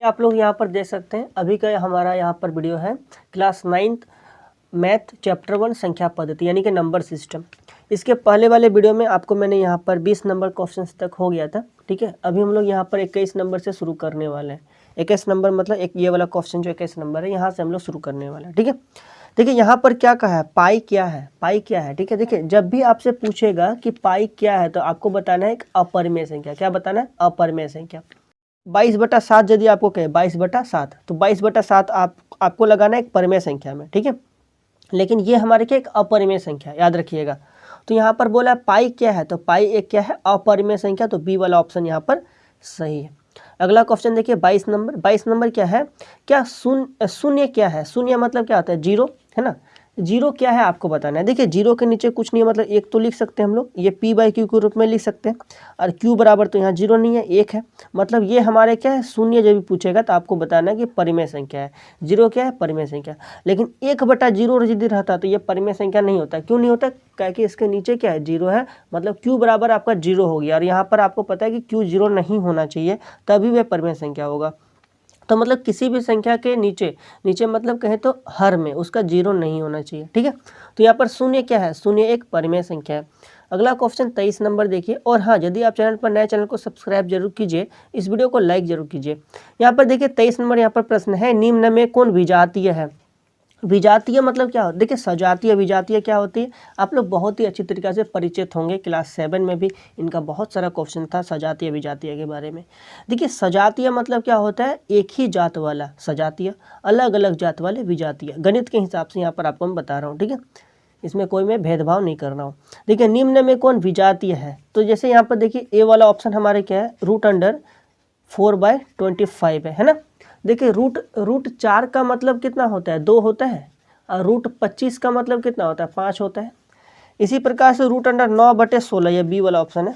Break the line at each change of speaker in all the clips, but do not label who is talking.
आप लोग यहाँ पर देख सकते हैं अभी का हमारा यहाँ पर वीडियो है क्लास 9th मैथ चैप्टर 1 संख्या पद्धति यानी कि नंबर सिस्टम। इसके पहले वाले वीडियो में आपको मैंने यहाँ पर 20 नंबर क्वेश्चंस तक हो गया था, ठीक है। अभी हम लोग यहाँ पर 21 नंबर से शुरू करने वाले हैं। 21 नंबर मतलब एक ये वाला क्वेश्चन जो 21 नंबर है यहाँ से हम लोग शुरू करने वाले हैं, ठीक है। देखिए यहाँ पर क्या कहा है, पाई क्या है, पाई क्या है, ठीक है। देखिए जब भी आपसे पूछेगा कि पाई क्या है तो आपको बताना है एक अपरिमेय संख्या। क्या बताना है? अपरिमेय संख्या। 22/7 यदि आपको कहे 22/7 तो 22/7 आपको लगाना है एक परिमेय संख्या में, ठीक है। लेकिन ये हमारे क्या एक अपरिमेय संख्या, याद रखिएगा। तो यहाँ पर बोला पाई क्या है, तो पाई एक क्या है, अपरिमेय संख्या। तो बी वाला ऑप्शन यहाँ पर सही है। अगला क्वेश्चन देखिए 22 नंबर। 22 नंबर क्या है, क्या शून्य क्या है? शून्य मतलब क्या होता है? जीरो, है ना। जीरो क्या है आपको बताना है। देखिए जीरो के नीचे कुछ नहीं है, मतलब एक तो लिख सकते हैं हम लोग, ये p/q के रूप में लिख सकते हैं। और q बराबर तो यहाँ जीरो नहीं है, एक है। मतलब ये हमारे क्या है, शून्य जब भी पूछेगा तो आपको बताना है कि परिमेय संख्या है। जीरो क्या है? परिमेय संख्या। लेकिन 1/0 यदि रहता तो ये परिमेय संख्या नहीं होता। क्यों नहीं होता? क्योंकि इसके नीचे क्या है, जीरो है। मतलब q बराबर आपका जीरो हो गया। और यहाँ पर आपको पता है कि q जीरो नहीं होना चाहिए, तभी वह परिमेय संख्या होगा। तो मतलब किसी भी संख्या के नीचे मतलब कहें तो हर में उसका जीरो नहीं होना चाहिए, ठीक है। तो यहाँ पर शून्य क्या है, शून्य एक परिमेय संख्या है। अगला क्वेश्चन 23 नंबर देखिए। और हाँ, यदि आप चैनल पर नए, चैनल को सब्सक्राइब जरूर कीजिए, इस वीडियो को लाइक जरूर कीजिए। यहाँ पर देखिए 23 नंबर यहाँ पर प्रश्न है, निम्न में कौन विजातीय है? विजातीय मतलब क्या होता है? देखिए सजातीय विजातीय क्या होती है, आप लोग बहुत ही अच्छी तरीके से परिचित होंगे। क्लास 7 में भी इनका बहुत सारा क्वेश्चन था सजातीय विजातीय के बारे में। देखिए सजातीय मतलब क्या होता है, एक ही जात वाला सजातीय, अलग अलग जात वाले विजातीय। गणित के हिसाब से यहाँ पर आपको मैं बता रहा हूँ, ठीक है। इसमें कोई मैं भेदभाव नहीं कर रहा हूँ। देखिए निम्न में कौन विजातीय है, तो जैसे यहाँ पर देखिए ए वाला ऑप्शन हमारे क्या है, √4/25 है ना। देखिए रूट 4 का मतलब कितना होता है, 2 होता है। और √25 का मतलब कितना होता है, 5 होता है। इसी प्रकार से √9/16 ये बी वाला ऑप्शन है।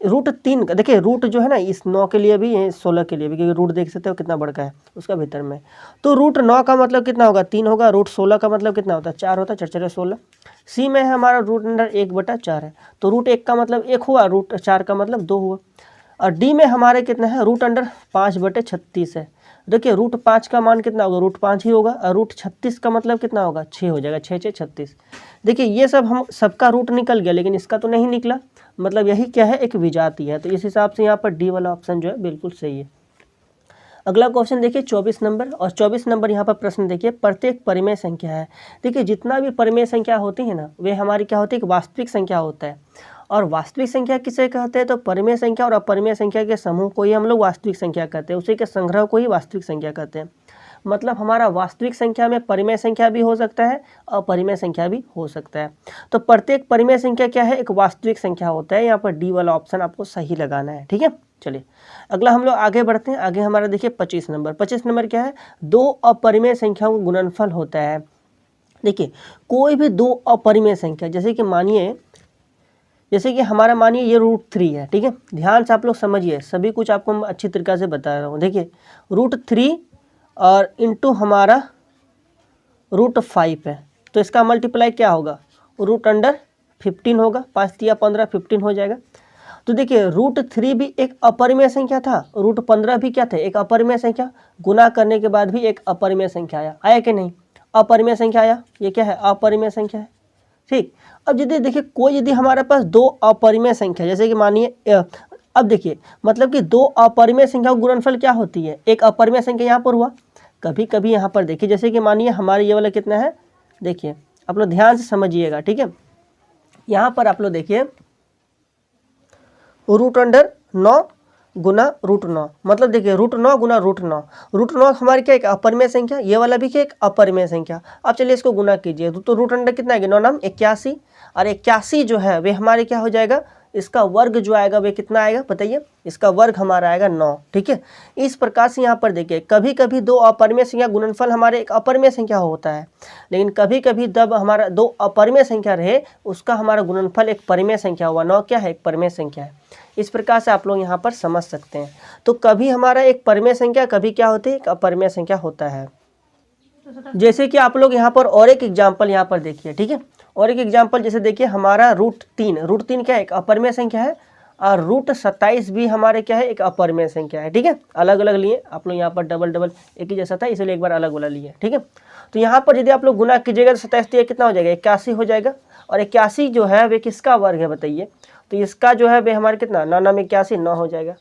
√3 का देखिए, रूट जो है ना इस 9 के लिए भी, ये 16 के लिए भी, क्योंकि रूट देख सकते हो कितना बड़ा है उसका भीतर में। तो √9 का मतलब कितना होगा, 3 होगा। √16 का मतलब कितना होता है, 4 होता है। 4 × 16। सी में है हमारा √1/4 है। तो √1 का मतलब 1 हुआ, √4 का मतलब 2 हुआ। और डी में हमारे कितना है, √5/36 है। देखिए √5 का मान कितना होगा, √5 ही होगा। और √36 का मतलब कितना होगा, 6 हो जाएगा। 6 × 6 = 36। देखिए ये सब हम सबका रूट निकल गया, लेकिन इसका तो नहीं निकला। मतलब यही क्या है, एक विजाती है। तो इस हिसाब से यहाँ पर डी वाला ऑप्शन जो है बिल्कुल सही है। अगला क्वेश्चन देखिए 24 नंबर। और 24 नंबर यहाँ पर प्रश्न देखिए, प्रत्येक परिमेय संख्या है। देखिए जितना भी परिमेय संख्या होती है ना, वे हमारी क्या होती है, एक वास्तविक संख्या होता है। और वास्तविक संख्या किसे कहते हैं, तो परिमेय संख्या और अपरिमेय संख्या के समूह को ही हम लोग वास्तविक संख्या कहते हैं। उसी के संग्रह को ही वास्तविक संख्या कहते हैं। मतलब हमारा वास्तविक संख्या में परिमेय संख्या भी हो सकता है, अपरिमेय संख्या भी हो सकता है। तो प्रत्येक परिमेय संख्या क्या है, एक वास्तविक संख्या होता है। यहाँ पर डी वाला ऑप्शन आपको सही लगाना है, ठीक है। चलिए अगला हम लोग आगे बढ़ते हैं। आगे हमारा देखिए 25 नंबर। 25 नंबर क्या है, दो अपरिमेय संख्याओं का गुणनफल होता है। देखिए कोई भी दो अपरिमेय संख्या, जैसे कि मानिए, जैसे कि हमारा मानिए ये √3 है, ठीक है। ध्यान से आप लोग समझिए, सभी कुछ आपको मैं अच्छी तरीके से बता रहा हूँ। देखिए √3 और इंटू हमारा √5 है, तो इसका मल्टीप्लाई क्या होगा, √15 होगा। 5 × 15 15 हो जाएगा। तो देखिए √3 भी एक अपरिमेय संख्या था, √15 भी क्या थे, एक अपरिमेय संख्या। गुना करने के बाद भी एक अपरिमेय संख्या आया कि नहीं, अपरिमेय संख्या आया। ये क्या है, अपरिमेय संख्या है, ठीक। अब यदि देखिए कोई यदि हमारे पास दो अपरिमेय संख्या, जैसे कि मानिए अब देखिए मतलब कि दो अपरिमेय संख्या का गुणनफल क्या होती है, एक अपरिमेय संख्या यहाँ पर हुआ। कभी कभी यहाँ पर देखिए, जैसे कि मानिए हमारे ये वाला कितना है, देखिए आप लोग ध्यान से समझिएगा, ठीक है। यहाँ पर आप लोग देखिए √9 गुना √9, मतलब देखिए √9 गुना √9। √9 हमारी क्या एक अपरिमेय संख्या, ये वाला भी क्या एक अपरिमेय संख्या। अब चलिए इसको गुना कीजिए, तो √अंडर कितना आएगा, 9 9 81। और 81 जो है वे हमारे क्या हो जाएगा, इसका वर्ग जो आएगा वे कितना आएगा बताइए, इसका वर्ग हमारा आएगा 9, ठीक है। इस प्रकार से यहाँ पर देखिए कभी कभी दो अपरिमेय संख्या गुणनफल हमारे एक अपरिमेय संख्या होता है, लेकिन कभी कभी जब हमारा दो अपरिमेय संख्या रहे उसका हमारा गुणनफल एक परिमेय संख्या हुआ। 9 क्या है, एक परिमेय संख्या है। इस प्रकार से आप लोग यहाँ पर समझ सकते हैं। तो कभी हमारा एक परिमेय संख्या, कभी क्या होती है, एक अपरिमेय संख्या होता है। जैसे कि आप लोग यहाँ पर और एक एग्जाम्पल यहाँ पर देखिए, ठीक है। और एक एग्जाम्पल जैसे देखिए हमारा √3 क्या है, एक अपरिमेय संख्या है। और रूट 27 भी हमारे क्या है, एक अपरिमेय संख्या है। ठीक है, अलग अलग लिए आप लोग यहाँ पर डबल डबल एक ही जैसा था, इसलिए एक बार अलग वाला लिए। ठीक है, तो यहाँ पर यदि आप लोग गुना कीजिएगा तो 27 तो ये कितना हो जाएगा, 81 हो जाएगा। और 81 जो है वे किसका वर्ग है बताइए, तो इसका जो है वे हमारे कितना 9 में 81 9 हो जाएगा।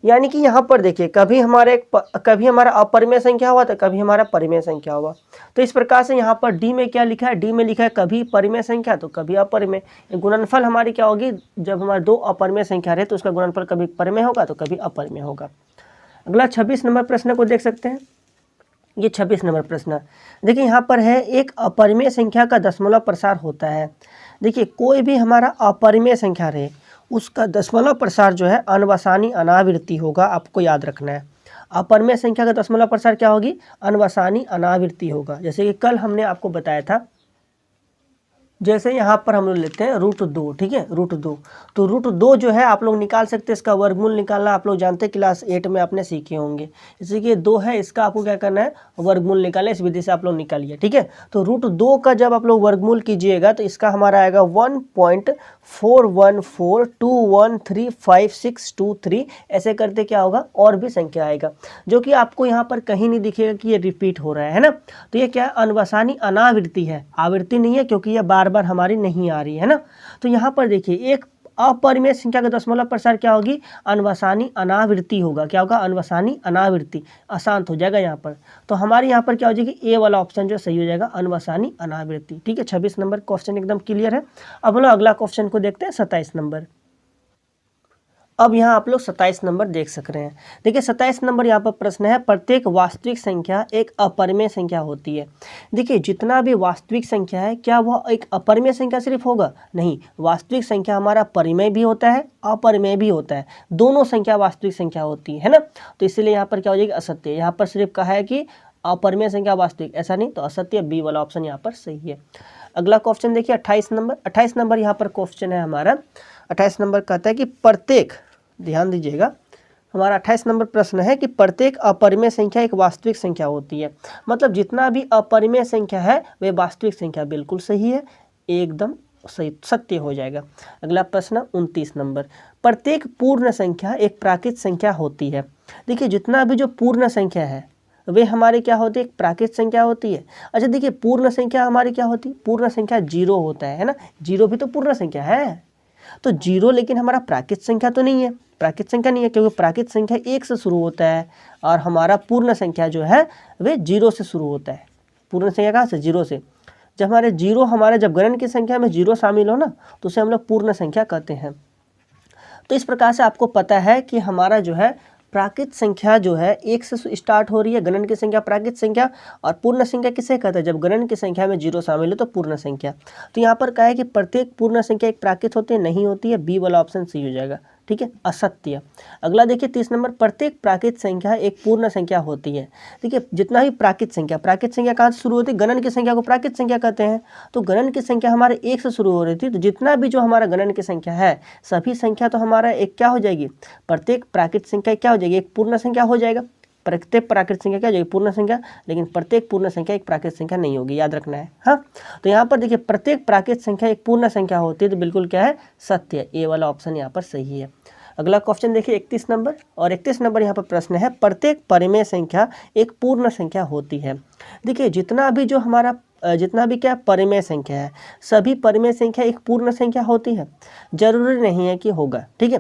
यानी कि यहाँ पर देखिए कभी हमारा अपरिमेय संख्या हुआ तो कभी हमारा परिमेय संख्या हुआ। तो इस प्रकार से यहाँ पर डी में क्या लिखा है, डी में लिखा है कभी परिमेय संख्या तो कभी अपरिमेय। गुणनफल हमारी क्या होगी, जब हमारे दो अपरिमेय संख्या रहे तो उसका गुणनफल कभी परिमेय होगा तो कभी अपरिमेय होगा। अगला 26 नंबर प्रश्न को देख सकते हैं। ये 26 नंबर प्रश्न देखिए, यहाँ पर है एक अपरिमेय संख्या का दशमलव प्रसार होता है। देखिए कोई भी हमारा अपरिमेय संख्या रहे उसका दशमलव प्रसार जो है अनवसानी अनावृत्ति होगा, आपको याद रखना है। अपरिमेय संख्या का दशमलव प्रसार क्या होगी, अनवसानी अनावृत्ति होगा। जैसे कि कल हमने आपको बताया था, जैसे यहाँ पर हम लोग लेते हैं √2। ठीक है, √2, तो √2 जो है आप लोग निकाल सकते हैं, इसका वर्गमूल निकालना आप लोग जानते हैं, क्लास 8 में आपने सीखे होंगे। जैसे कि 2 है, इसका आपको क्या करना है, वर्गमूल निकालना, इस विधि से आप लोग निकालिए। ठीक है, तो √2 का जब आप लोग वर्गमूल कीजिएगा तो इसका हमारा आएगा 1.4142135623। ऐसे करते क्या होगा, और भी संख्या आएगा, जो कि आपको यहाँ पर कहीं नहीं दिखेगा कि ये रिपीट हो रहा है ना। तो ये क्या है, अनवसानी अनावृत्ति है, आवृत्ति नहीं है, क्योंकि ये बार बार हमारी नहीं आ रही है ना। तो यहाँ पर देखिए एक अपरिमेय संख्या का दशमलव प्रसार क्या होगी, अनवसानी अनावृत्ति होगा। क्या होगा, अनवसानी अनावृत्ति, अशांत हो जाएगा यहाँ पर। तो हमारे यहाँ पर क्या हो जाएगी, ए वाला ऑप्शन जो सही हो जाएगा, अनवसानी अनावृत्ति। ठीक है, 26 नंबर क्वेश्चन एकदम क्लियर है। अब हम लोग अगला क्वेश्चन को देखते हैं, 27 नंबर। अब यहाँ आप लोग 27 नंबर देख सक रहे हैं। देखिए 27 नंबर यहाँ पर प्रश्न है, प्रत्येक वास्तविक संख्या एक अपरिमेय संख्या होती है। देखिए जितना भी वास्तविक संख्या है क्या वह एक अपरिमेय संख्या सिर्फ होगा, नहीं, वास्तविक संख्या हमारा परिमेय भी होता है अपरिमेय भी होता है, दोनों संख्या वास्तविक संख्या होती है ना। तो इसलिए यहाँ पर क्या हो जाएगी, असत्य। यहाँ पर सिर्फ कहा है कि अपरिमेय संख्या वास्तविक, ऐसा नहीं, तो असत्य, बी वाला ऑप्शन यहाँ पर सही है। अगला क्वेश्चन देखिए 28 नंबर। 28 नंबर यहाँ पर क्वेश्चन है हमारा। 28 नंबर कहता है कि प्रत्येक, ध्यान दीजिएगा, हमारा 28 नंबर प्रश्न है कि प्रत्येक अपरिमेय संख्या एक वास्तविक संख्या होती है। मतलब जितना भी अपरिमेय संख्या है वे वास्तविक संख्या, बिल्कुल सही है, एकदम सही, सत्य हो जाएगा। अगला प्रश्न 29 नंबर, प्रत्येक पूर्ण संख्या एक प्राकृत संख्या होती है। देखिए जितना भी जो पूर्ण संख्या है वे हमारे क्या होती है, एक प्राकृत संख्या होती है। अच्छा देखिए पूर्ण संख्या हमारी क्या होती है, पूर्ण संख्या 0 होता है ना, 0 भी तो पूर्ण संख्या है। तो 0 लेकिन हमारा प्राकृत संख्या तो नहीं है, प्राकृत संख्या नहीं है, क्योंकि प्राकृत संख्या 1 से शुरू होता है और हमारा पूर्ण संख्या जो है वे 0 से शुरू होता है। पूर्ण संख्या कहाँ से, 0 से। जब हमारे 0 हमारे जब गणन की संख्या में 0 शामिल हो ना तो उसे हम लोग पूर्ण संख्या कहते हैं। तो इस प्रकार से आपको पता है कि हमारा जो है प्राकृत संख्या जो है 1 से स्टार्ट हो रही है, गणन की संख्या प्राकृत संख्या, और पूर्ण संख्या किसे कहते हैं, जब गणन की संख्या में 0 शामिल है तो पूर्ण संख्या। तो यहाँ पर कहा है कि प्रत्येक पूर्ण संख्या एक प्राकृत होती है, नहीं होती है, बी वाला ऑप्शन सही हो जाएगा। ठीक है, असत्य। अगला देखिए 30 नंबर, प्रत्येक प्राकृत संख्या एक पूर्ण संख्या होती है। देखिए जितना भी प्राकृत संख्या कहाँ से शुरू होती है, गणन की संख्या को प्राकृत संख्या कहते हैं। तो गणन की संख्या हमारे 1 से शुरू हो रही थी, तो जितना भी जो हमारा गणन की संख्या है सभी संख्या तो हमारा एक क्या हो जाएगी, प्रत्येक प्राकृत संख्या क्या हो जाएगी, एक पूर्ण संख्या हो जाएगा। प्रत्येक प्राकृत संख्या क्या हो जाएगी, पूर्ण संख्या, लेकिन प्रत्येक पूर्ण संख्या एक प्राकृत संख्या नहीं होगी, याद रखना है। हाँ, तो यहाँ पर देखिए प्रत्येक प्राकृत संख्या एक पूर्ण संख्या होती है, तो बिल्कुल क्या है, सत्य, ए वाला ऑप्शन यहाँ पर सही है। अगला क्वेश्चन देखिए 31 नंबर, और 31 नंबर यहाँ पर प्रश्न है, प्रत्येक परिमेय संख्या एक पूर्ण संख्या होती है। देखिए जितना भी जो हमारा जितना भी क्या परिमेय संख्या है, सभी परिमेय संख्या एक पूर्ण संख्या होती है, जरूरी नहीं है कि होगा। ठीक है,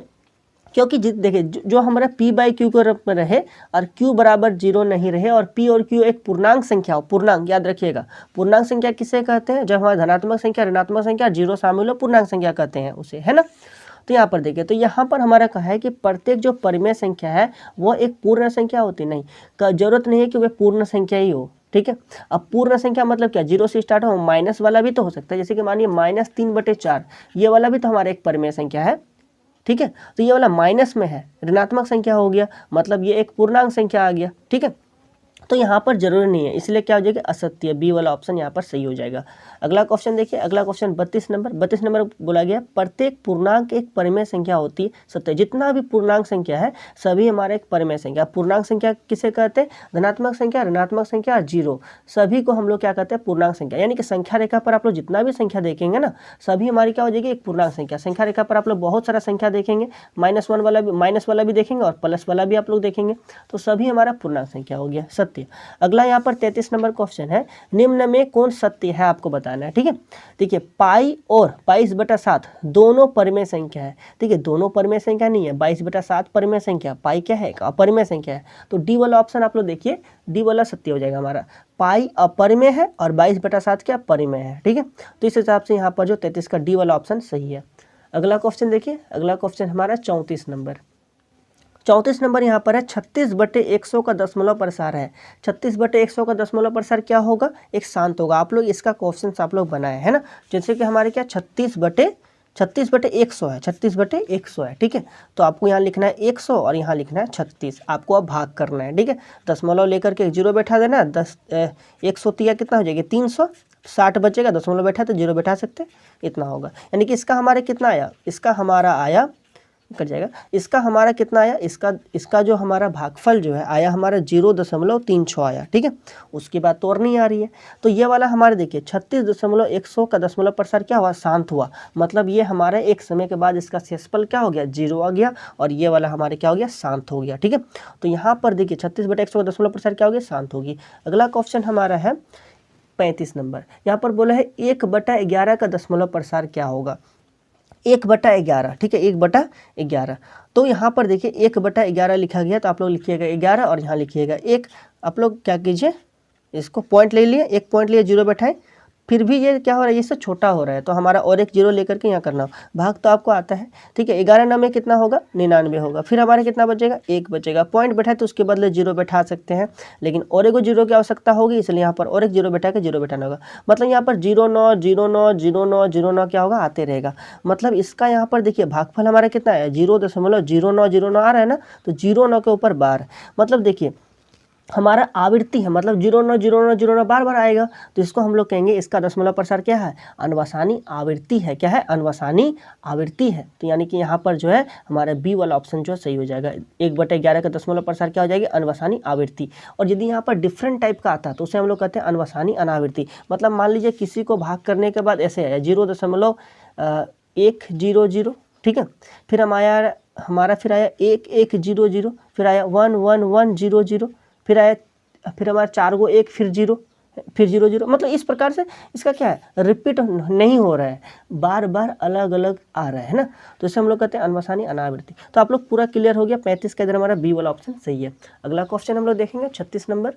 क्योंकि देखिए जो हमारा p/q के रूप में रहे और q बराबर 0 नहीं रहे, और p और q एक पूर्णांक संख्या हो, पूर्णांक याद रखिएगा, पूर्णांक संख्या किसे कहते हैं, जब हमारा धनात्मक संख्या ऋणात्मक संख्या 0 शामिल हो, पूर्णांक संख्या कहते हैं उसे, है ना। तो यहाँ पर देखिए, तो यहाँ पर हमारा कहा है कि प्रत्येक जो परिमेय संख्या है वो एक पूर्ण संख्या होती नहीं, का जरूरत नहीं है कि वह पूर्ण संख्या ही हो। ठीक है, अब पूर्ण संख्या मतलब क्या, 0 से स्टार्ट हो, माइनस वाला भी तो हो सकता है, जैसे कि मानिए -3/4, ये वाला भी तो हमारा एक परिमेय संख्या है। ठीक है, तो ये वाला माइनस में है, ऋणात्मक संख्या हो गया, मतलब ये एक पूर्णांक संख्या आ गया। ठीक है, तो यहाँ पर जरूरी नहीं है, इसलिए क्या हो जाएगा असत्य, बी वाला ऑप्शन यहाँ पर सही हो जाएगा। अगला क्वेश्चन देखिए, अगला क्वेश्चन 32 नंबर बोला गया प्रत्येक पूर्णांक एक परिमेय संख्या होती है सत्य। जितना भी पूर्णांक संख्या है सभी हमारे एक परिमेय संख्या। पूर्णांक संख्या किसे कहते हैं? धनात्मक संख्या, ऋणात्मक संख्या और जीरो, सभी को हम लोग क्या कहते हैं? पूर्णांक संख्या। यानी कि संख्या रेखा पर आप लोग जितना भी संख्या देखेंगे ना, सभी हमारी क्या हो जाएगी? एक पूर्णांक संख्या। संख्या रेखा पर आप लोग बहुत सारा संख्या देखेंगे, -1 वाला भी, माइनस वाला भी देखेंगे और प्लस वाला भी आप लोग देखेंगे, तो सभी हमारा पूर्णांक संख्या हो गया सत्य। अगला यहाँ पर 33 नंबर क्वेश्चन है, निम्न में कौन सत्य है आपको बताना है। ठीक है, देखिए पाई और 22/7 दोनों परिमेय संख्या है। ठीक है, दोनों परिमेय संख्या नहीं है, 22/7 परिमेय संख्या, पाई क्या है? अपरिमेय संख्या है। तो डी वाला ऑप्शन आप लोग देखिए, डी वाला सत्य हो जाएगा हमारा। पाई अपरिमेय है और 22/7 क्या? परिमेय है। ठीक है, तो इस हिसाब से यहाँ पर जो 33 का डी वाला ऑप्शन सही है। अगला क्वेश्चन देखिए, अगला क्वेश्चन हमारा 34 नंबर। 34 नंबर यहाँ पर है 36/100 का दशमलव प्रसार है। 36/100 का दशमलव प्रसार क्या होगा? एक शांत होगा। आप लोग इसका क्वेश्चन आप लोग बनाए है ना, जैसे कि हमारे क्या 36/100 है, 36/100 है। ठीक है, तो आपको यहाँ लिखना है 100 और यहाँ लिखना है 36। आपको अब भाग करना है। ठीक है, दशमलव लेकर के जीरो बैठा देना, 100 कितना हो जाएगा? 300, 60 बचेगा, दशमलव बैठा तो जीरो बैठा सकते, इतना होगा। यानी कि इसका हमारे कितना आया? इसका हमारा आया, कट जाएगा, इसका हमारा कितना आया? इसका जो हमारा भागफल जो है आया हमारा 0.36 आया। ठीक है, उसके बाद तो और नहीं आ रही है। तो ये वाला हमारे देखिए 36.100 का दशमलव प्रसार क्या हुआ? शांत हुआ। मतलब ये हमारे एक समय के बाद इसका शेषफल क्या हो गया? 0 आ गया और ये वाला हमारे क्या हो गया? शांत हो गया। ठीक है, तो यहाँ पर देखिए 36/100 का दशमलव प्रसार क्या हो गया? शांत होगी। अगला क्वेश्चन हमारा है 35 नंबर। यहाँ पर बोला है 1/11 का दशमलव प्रसार क्या होगा? 1/11। ठीक है, 1/11। तो यहाँ पर देखिए 1/11 लिखा गया, तो आप लोग लिखिएगा 11 और यहाँ लिखिएगा 1। आप लोग क्या कीजिए, इसको पॉइंट ले लिए, एक पॉइंट लिए, जीरो बैठाएं, फिर भी ये क्या हो रहा है? ये इससे छोटा हो रहा है, तो हमारा और एक जीरो लेकर के यहाँ करना हो। भाग तो आपको आता है। ठीक है, 11 9 में कितना होगा? 99 होगा। फिर हमारे कितना बचेगा? 1 बचेगा। पॉइंट बैठा तो उसके बदले जीरो बैठा सकते हैं, लेकिन और एक जीरो की आवश्यकता होगी, इसलिए यहाँ पर और एक जीरो बैठा के जीरो बैठाना होगा। मतलब यहाँ पर 0 9 0 9 0 9 0 9 क्या होगा? आते रहेगा। मतलब इसका यहाँ पर देखिए भागफल हमारा कितना है? 0.0909 आ रहा है ना, तो 0 9 के ऊपर बार, मतलब देखिए हमारा आवृत्ति है, मतलब 0 9 0 9 0 9 बार बार आएगा, तो इसको हम लोग कहेंगे इसका दशमलव प्रसार क्या है? अनवसानी आवृत्ति है। क्या है? अनवसानी आवृत्ति है। तो यानी कि यहाँ पर जो है हमारा बी वाला ऑप्शन जो सही हो जाएगा। 1/11 का दशमलव प्रसार क्या हो जाएगी? अनवसानी आवृत्ति। और यदि यहाँ पर डिफरेंट टाइप का आता है तो उसे हम लोग कहते हैं अनवसानी अनावृत्ति। मतलब मान लीजिए किसी को भाग करने के बाद ऐसे आया 0.100, ठीक है, फिर हमारा फिर आया 1100, फिर आया 11100, फिर आया, फिर हमारा 4 को 1, फिर 0, फिर 0 0। मतलब इस प्रकार से इसका क्या है? रिपीट नहीं हो रहा है, बार बार अलग अलग आ रहा है ना, तो इसे हम लोग कहते हैं अनवसानी अनावृत्ति। तो आप लोग पूरा क्लियर हो गया। 35 के अंदर हमारा बी वाला ऑप्शन सही है। अगला क्वेश्चन हम लोग देखेंगे 36 नंबर।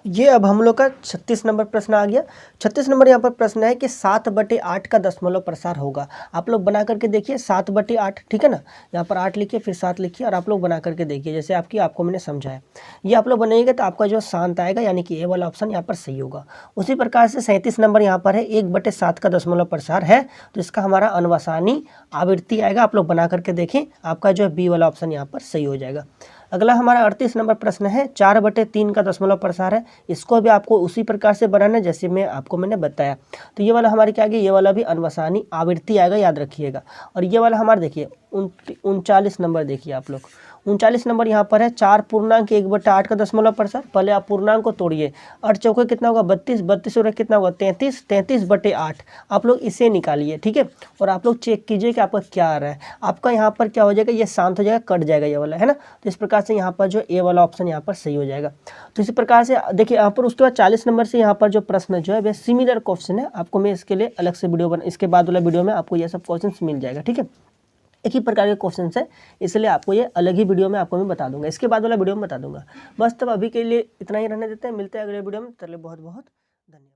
ये अब हम लोग का 36 नंबर प्रश्न आ गया। 36 नंबर यहाँ पर प्रश्न है कि 7/8 का दशमलव प्रसार होगा। आप लोग बना करके देखिए 7/8, ठीक है ना, यहाँ पर 8 लिखिए, फिर 7 लिखिए और आप लोग बना करके देखिए जैसे आपको मैंने समझाया। ये आप लोग बनाइएगा तो आपका जो शांत आएगा, यानी कि ए वाला ऑप्शन यहाँ पर सही होगा। उसी प्रकार से 37 नंबर यहाँ पर है 1/7 का दशमलव प्रसार है, तो इसका हमारा अनवसानी आवृत्ति आएगा। आप लोग बना करके देखें, आपका जो है बी वाला ऑप्शन यहाँ पर सही हो जाएगा। अगला हमारा 38 नंबर प्रश्न है 4/3 का दशमलव प्रसार है। इसको भी आपको उसी प्रकार से बनाना है जैसे मैंने बताया। तो ये वाला हमारे क्या आ गया? ये वाला भी अनवसानी आवृत्ति आएगा, याद रखिएगा। और ये वाला हमारा देखिए 39 नंबर देखिए आप लोग, 39 नंबर यहाँ पर है 4.1/8 का दशमलव प्रसार। पहले आप पूर्णांक को तोड़िए, 8 चौके कितना होगा? 32, 32 और कितना होगा? 33, 33/8। आप लोग इसे निकालिए, ठीक है, और आप लोग चेक कीजिए कि आपका क्या आ रहा है। आपका यहाँ पर क्या हो जाएगा? ये शांत हो जाएगा, कट जाएगा ये वाला, है ना। तो इस प्रकार से यहाँ पर जो ए वाला ऑप्शन यहाँ पर सही हो जाएगा। तो इसी प्रकार से देखिए यहाँ पर उसके बाद 40 नंबर से यहाँ पर जो प्रश्न जो है वह सिमिलर क्वेश्चन है। आपको मैं इसके लिए अलग से वीडियो इसके बाद वाला वीडियो में आपको ये सब क्वेश्चन मिल जाएगा, ठीक है। एक ही प्रकार के क्वेश्चन है, इसलिए आपको ये अलग ही वीडियो में आपको मैं बता दूंगा, इसके बाद वाला वीडियो में बता दूंगा। बस तब अभी के लिए इतना ही रहने देते हैं, मिलते हैं अगले वीडियो में। चलिए बहुत बहुत धन्यवाद।